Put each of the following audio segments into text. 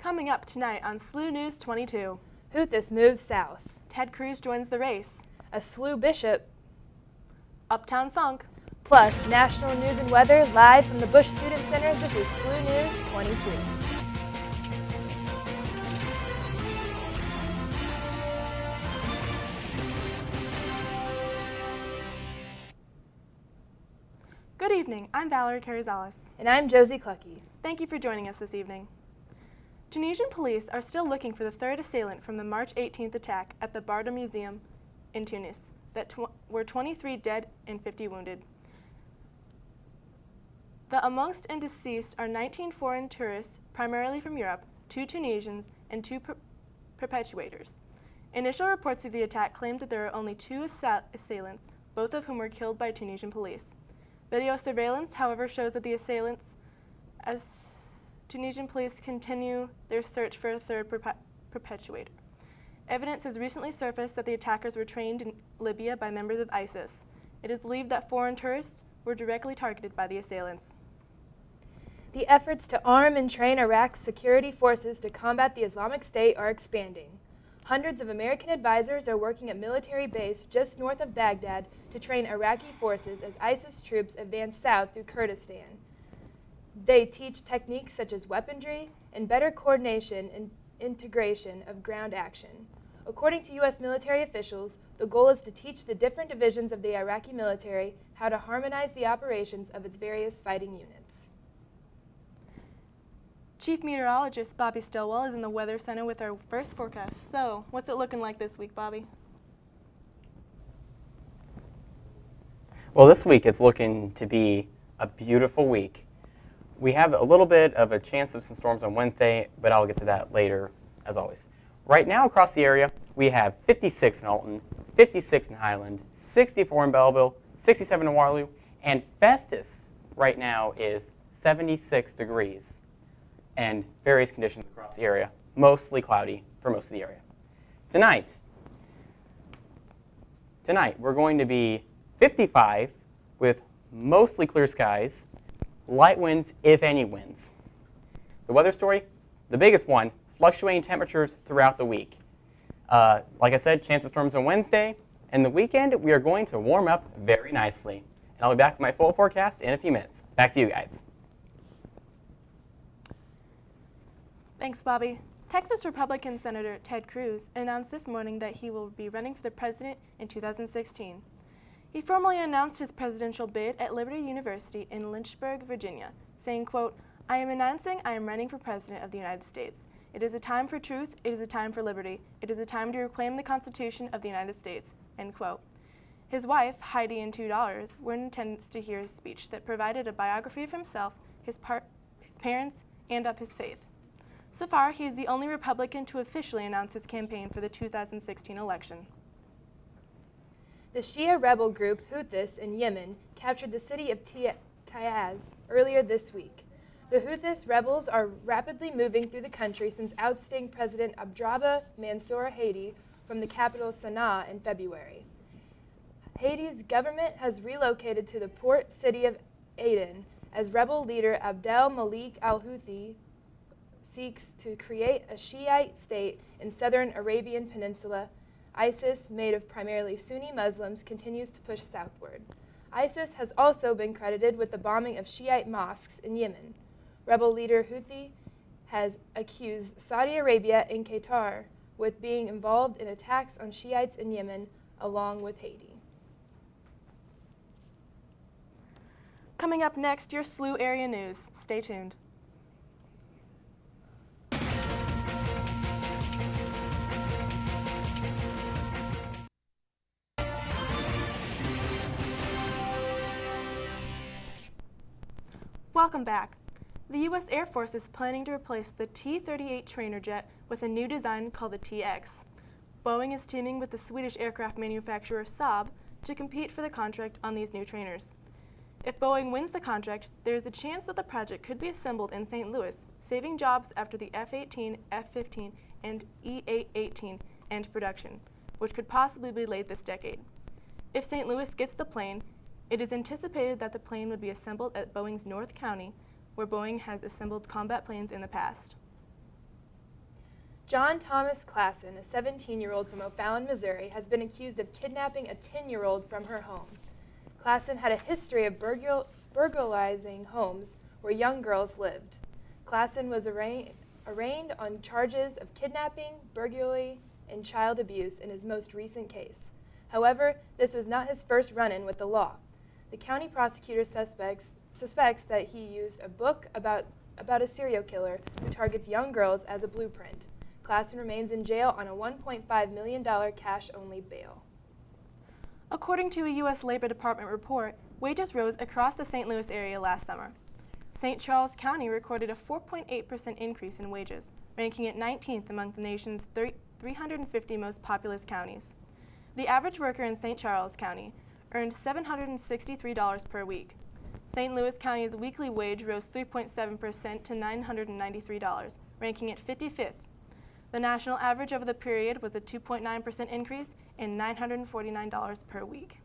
Coming up tonight on SLU News 22. Houthis moves south. Ted Cruz joins the race. A SLU bishop. Uptown Funk. Plus, national news and weather live from the Busch Student Center. This is SLU News 22. Good evening, I'm Valerie Carrizales. And I'm Jocie Klocke. Thank you for joining us this evening. Tunisian police are still looking for the third assailant from the March 18th attack at the Bardo Museum in Tunis, that were 23 dead and 50 wounded. The amongst and deceased are 19 foreign tourists, primarily from Europe, 2 Tunisians, and 2 perpetrators. Initial reports of the attack claimed that there are only 2 assailants, both of whom were killed by Tunisian police. Video surveillance, however, shows that the assailants, as Tunisian police continue their search for a third perpetrator. Evidence has recently surfaced that the attackers were trained in Libya by members of ISIS. It is believed that foreign tourists were directly targeted by the assailants. The efforts to arm and train Iraq's security forces to combat the Islamic State are expanding. Hundreds of American advisors are working at military base just north of Baghdad to train Iraqi forces as ISIS troops advance south through Kurdistan. They teach techniques such as weaponry and better coordination and integration of ground action. According to U.S. military officials, the goal is to teach the different divisions of the Iraqi military how to harmonize the operations of its various fighting units. Chief Meteorologist Bobby Stillwell is in the Weather Center with our first forecast. So, what's it looking like this week, Bobby? Well, this week it's looking to be a beautiful week. We have a little bit of a chance of some storms on Wednesday, but I'll get to that later, as always. Right now across the area, we have 56 in Alton, 56 in Highland, 64 in Belleville, 67 in Waterloo, and Festus right now is 76 degrees and various conditions across the area, mostly cloudy for most of the area. Tonight we're going to be 55 with mostly clear skies, light winds, if any winds. The weather story, the biggest one, fluctuating temperatures throughout the week. Like I said, chance of storms on Wednesday, and the weekend we are going to warm up very nicely. And I'll be back with my full forecast in a few minutes. Back to you guys. Thanks, Bobby. Texas Republican Senator Ted Cruz announced this morning that he will be running for the president in 2016. He formally announced his presidential bid at Liberty University in Lynchburg, Virginia, saying, quote, "I am announcing I am running for president of the United States. It is a time for truth. It is a time for liberty. It is a time to reclaim the Constitution of the United States," end quote. His wife, Heidi, and 2 daughters were in attendance to hear his speech that provided a biography of himself, his parents, and of his faith. So far, he is the only Republican to officially announce his campaign for the 2016 election. The Shia rebel group Houthis in Yemen captured the city of Taiz earlier this week. The Houthis rebels are rapidly moving through the country since ousting President Abdrabbuh Mansour Hadi from the capital Sana'a in February. Hadi's government has relocated to the port city of Aden as rebel leader Abdel Malik al-Houthi seeks to create a Shiite state in southern Arabian Peninsula. ISIS, made of primarily Sunni Muslims, continues to push southward. ISIS has also been credited with the bombing of Shiite mosques in Yemen. Rebel leader Houthi has accused Saudi Arabia and Qatar with being involved in attacks on Shiites in Yemen, along with Haiti. Coming up next, your SLU area news. Stay tuned. Welcome back. The U.S. Air Force is planning to replace the T-38 trainer jet with a new design called the TX. Boeing is teaming with the Swedish aircraft manufacturer Saab to compete for the contract on these new trainers. If Boeing wins the contract, there is a chance that the project could be assembled in St. Louis, saving jobs after the F-18, F-15, and E-818 end production, which could possibly be late this decade. If St. Louis gets the plane, it is anticipated that the plane would be assembled at Boeing's North County, where Boeing has assembled combat planes in the past. John Thomas Klassen, a 17-year-old from O'Fallon, Missouri, has been accused of kidnapping a 10-year-old from her home. Klassen had a history of burglarizing homes where young girls lived. Klassen was arraigned on charges of kidnapping, burglary, and child abuse in his most recent case. However, this was not his first run-in with the law. The county prosecutor suspects that he used a book about a serial killer who targets young girls as a blueprint. Klassen remains in jail on a $1.5 million cash-only bail. According to a U.S. Labor Department report, wages rose across the St. Louis area last summer. St. Charles County recorded a 4.8% increase in wages, ranking it 19th among the nation's 350 most populous counties. The average worker in St. Charles County earned $763 per week. St. Louis County's weekly wage rose 3.7% to $993, ranking it 55th. The national average over the period was a 2.9% increase and $949 per week.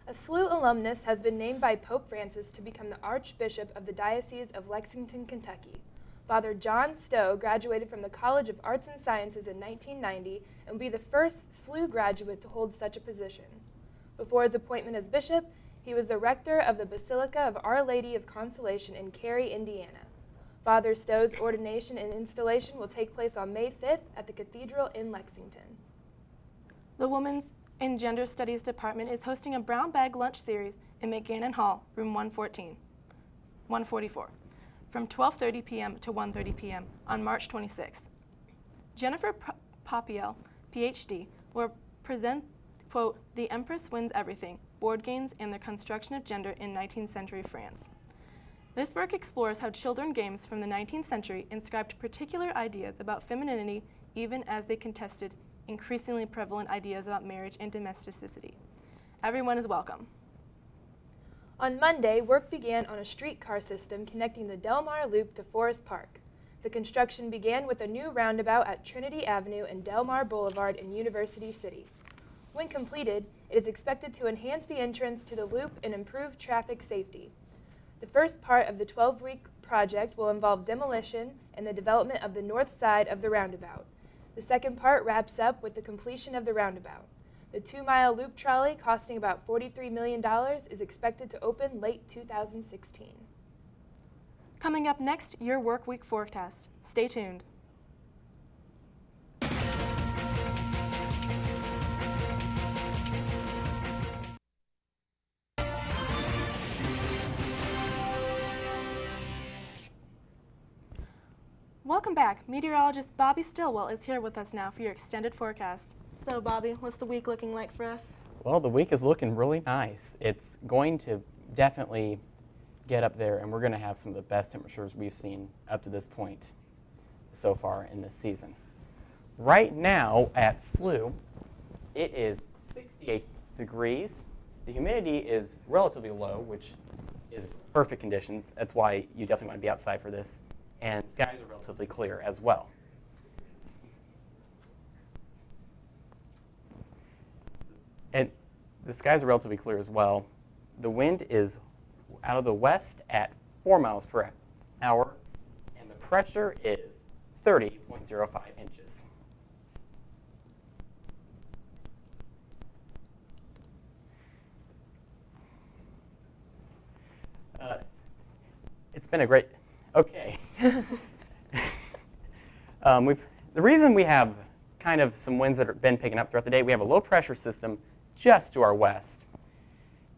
A SLU alumnus has been named by Pope Francis to become the Archbishop of the Diocese of Lexington, Kentucky. Father John Stowe graduated from the College of Arts and Sciences in 1990 and will be the first SLU graduate to hold such a position. Before his appointment as bishop, he was the rector of the Basilica of Our Lady of Consolation in Cary, Indiana. Father Stowe's ordination and installation will take place on May 5th at the Cathedral in Lexington. The Women's and Gender Studies Department is hosting a brown bag lunch series in McGannon Hall, room 144, from 12:30 p.m. to 1:30 p.m. on March 26th. Jennifer Popiel, Ph.D., will present, quote, "The Empress Wins Everything, Board Games and the Construction of Gender in 19th Century France." This work explores how children games from the 19th century inscribed particular ideas about femininity even as they contested increasingly prevalent ideas about marriage and domesticity. Everyone is welcome. On Monday, work began on a streetcar system connecting the Del Mar Loop to Forest Park. The construction began with a new roundabout at Trinity Avenue and Del Mar Boulevard in University City. When completed, it is expected to enhance the entrance to the loop and improve traffic safety. The first part of the 12-week project will involve demolition and the development of the north side of the roundabout. The second part wraps up with the completion of the roundabout. The 2-mile loop trolley, costing about $43 million, is expected to open late 2016. Coming up next, your work week forecast. Stay tuned. Welcome back. Meteorologist Bobby Stillwell is here with us now for your extended forecast. So, Bobby, what's the week looking like for us? Well, the week is looking really nice. It's going to definitely get up there, and we're going to have some of the best temperatures we've seen up to this point so far in this season. Right now at SLU, it is 68 degrees. The humidity is relatively low, which is perfect conditions. That's why you definitely want to be outside for this. And skies are relatively clear as well. And the skies are relatively clear as well. The wind is out of the west at 4 miles per hour, and the pressure is 30.05 inches. It's been a great, okay. The reason we have kind of some winds that have been picking up throughout the day, we have a low pressure system just to our west.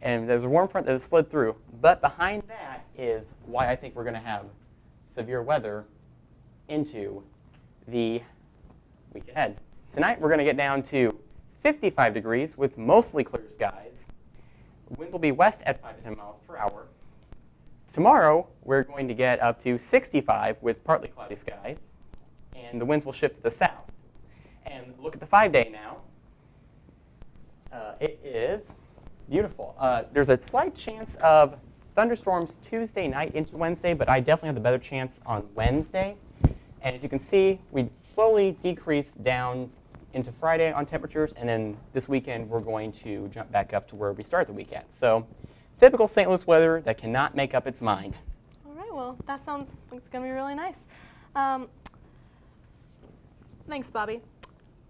And there's a warm front that has slid through. But behind that is why I think we're going to have severe weather into the week ahead. Tonight we're going to get down to 55 degrees with mostly clear skies. Winds will be west at 5 to 10 miles per hour. Tomorrow we're going to get up to 65 with partly cloudy skies. And the winds will shift to the south. And look at the 5-day now. It is beautiful. There's a slight chance of thunderstorms Tuesday night into Wednesday, but I definitely have the better chance on Wednesday. And as you can see, we slowly decrease down into Friday on temperatures, and then this weekend we're going to jump back up to where we started the week at. So typical St. Louis weather that cannot make up its mind. All right, well, that sounds like it's going to be really nice. Thanks, Bobby.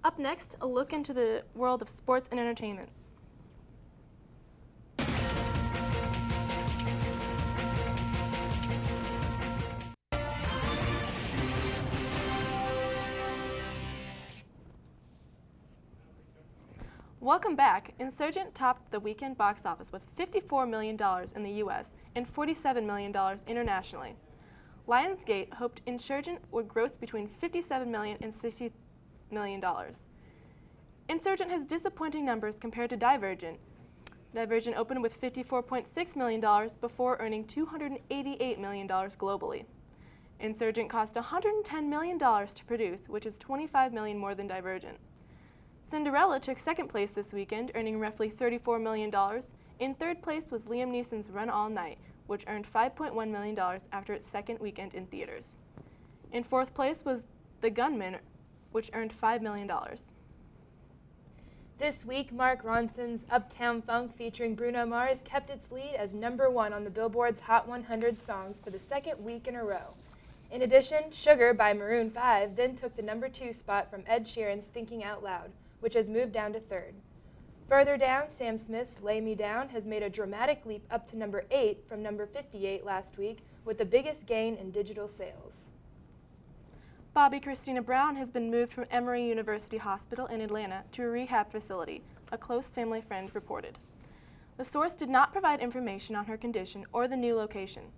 Up next, a look into the world of sports and entertainment. Welcome back. Insurgent topped the weekend box office with $54 million in the U.S. and $47 million internationally. Lionsgate hoped Insurgent would gross between $57 million and $60 million. Insurgent has disappointing numbers compared to Divergent. Divergent opened with $54.6 million before earning $288 million globally. Insurgent cost $110 million to produce, which is $25 million more than Divergent. Cinderella took second place this weekend, earning roughly $34 million. In third place was Liam Neeson's Run All Night, which earned $5.1 million after its second weekend in theaters. In fourth place was The Gunman, which earned $5 million. This week, Mark Ronson's Uptown Funk featuring Bruno Mars kept its lead as #1 on the Billboard's Hot 100 songs for the second week in a row. In addition, Sugar by Maroon 5 then took the #2 spot from Ed Sheeran's Thinking Out Loud, which has moved down to third. Further down, Sam Smith's Lay Me Down has made a dramatic leap up to #8 from #58 last week, with the biggest gain in digital sales. Bobby Christina Brown has been moved from Emory University Hospital in Atlanta to a rehab facility, a close family friend reported. The source did not provide information on her condition or the new location.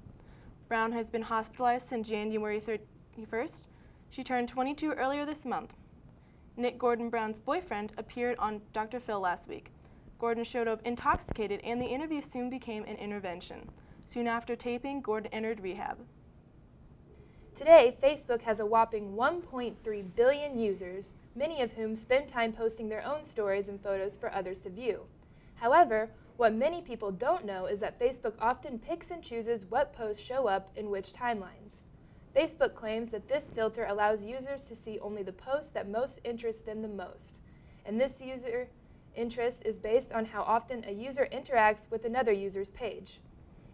Brown has been hospitalized since January 31st. She turned 22 earlier this month. Nick Gordon Brown's boyfriend appeared on Dr. Phil last week. Gordon showed up intoxicated, and the interview soon became an intervention. Soon after taping, Gordon entered rehab. Today, Facebook has a whopping 1.3 billion users, many of whom spend time posting their own stories and photos for others to view. However, what many people don't know is that Facebook often picks and chooses what posts show up in which timelines. Facebook claims that this filter allows users to see only the posts that most interest them the most, and this user interest is based on how often a user interacts with another user's page.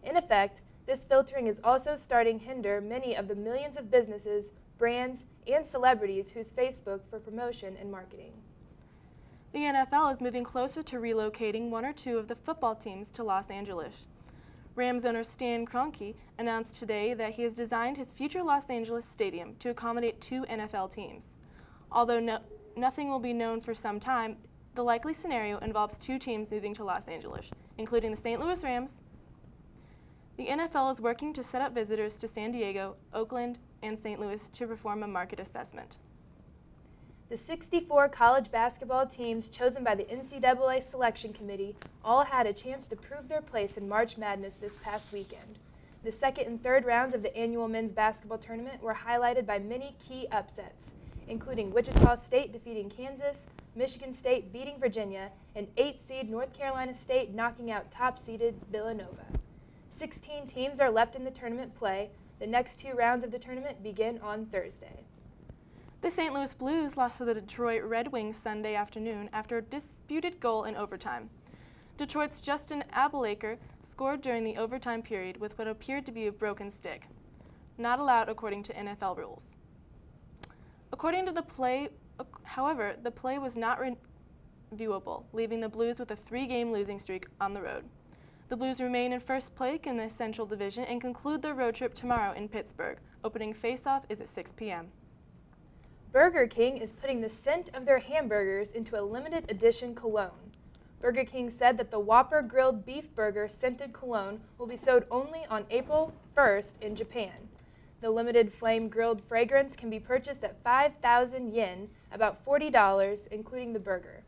In effect, this filtering is also starting to hinder many of the millions of businesses, brands, and celebrities who use Facebook for promotion and marketing. The NFL is moving closer to relocating one or two of the football teams to Los Angeles. Rams owner Stan Kroenke announced today that he has designed his future Los Angeles stadium to accommodate 2 NFL teams. Although nothing will be known for some time, the likely scenario involves 2 teams moving to Los Angeles, including the St. Louis Rams. The NFL is working to set up visitors to San Diego, Oakland, and St. Louis to perform a market assessment. The 64 college basketball teams chosen by the NCAA Selection Committee all had a chance to prove their place in March Madness this past weekend. The second and third rounds of the annual men's basketball tournament were highlighted by many key upsets, including Wichita State defeating Kansas, Michigan State beating Virginia, and 8-seed North Carolina State knocking out top-seeded Villanova. 16 teams are left in the tournament play. The next 2 rounds of the tournament begin on Thursday. The St. Louis Blues lost to the Detroit Red Wings Sunday afternoon after a disputed goal in overtime. Detroit's Justin Abelaker scored during the overtime period with what appeared to be a broken stick, not allowed according to NFL rules. According to the play, however, the play was not reviewable, leaving the Blues with a 3-game losing streak on the road. The Blues remain in first place in the Central Division and conclude their road trip tomorrow in Pittsburgh. Opening face-off is at 6 p.m. Burger King is putting the scent of their hamburgers into a limited edition cologne. Burger King said that the Whopper Grilled Beef Burger scented cologne will be sold only on April 1st in Japan. The limited flame grilled fragrance can be purchased at 5,000 yen, about $40, including the burger.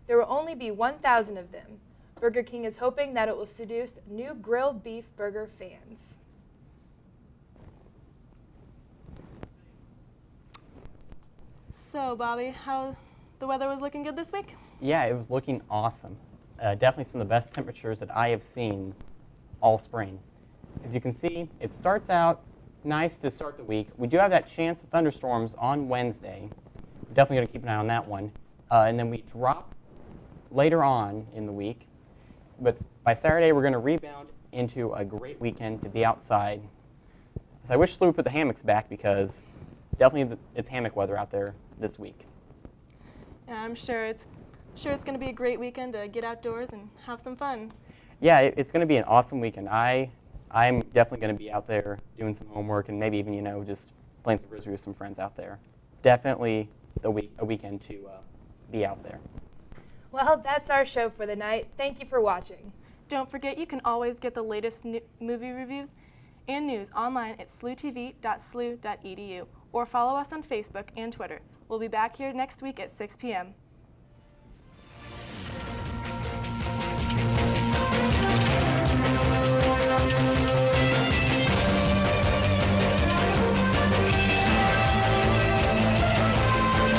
There will only be 1,000 of them. Burger King is hoping that it will seduce new grilled beef burger fans. So, Bobby, how the weather was looking good this week? Yeah, it was looking awesome. Definitely some of the best temperatures that I have seen all spring. As you can see, it starts out nice to start the week. We do have that chance of thunderstorms on Wednesday. We're definitely going to keep an eye on that one. And then we drop later on in the week. But by Saturday, we're going to rebound into a great weekend to be outside. So I wish SLU would put the hammocks back because definitely it's hammock weather out there this week. And I'm sure it's going to be a great weekend to get outdoors and have some fun. Yeah, it's going to be an awesome weekend. I'm definitely going to be out there doing some homework and maybe even, just playing some frisbee with some friends out there. Definitely a weekend to be out there. Well, that's our show for the night. Thank you for watching. Don't forget you can always get the latest movie reviews and news online at slutv.slu.edu or follow us on Facebook and Twitter. We'll be back here next week at 6 p.m.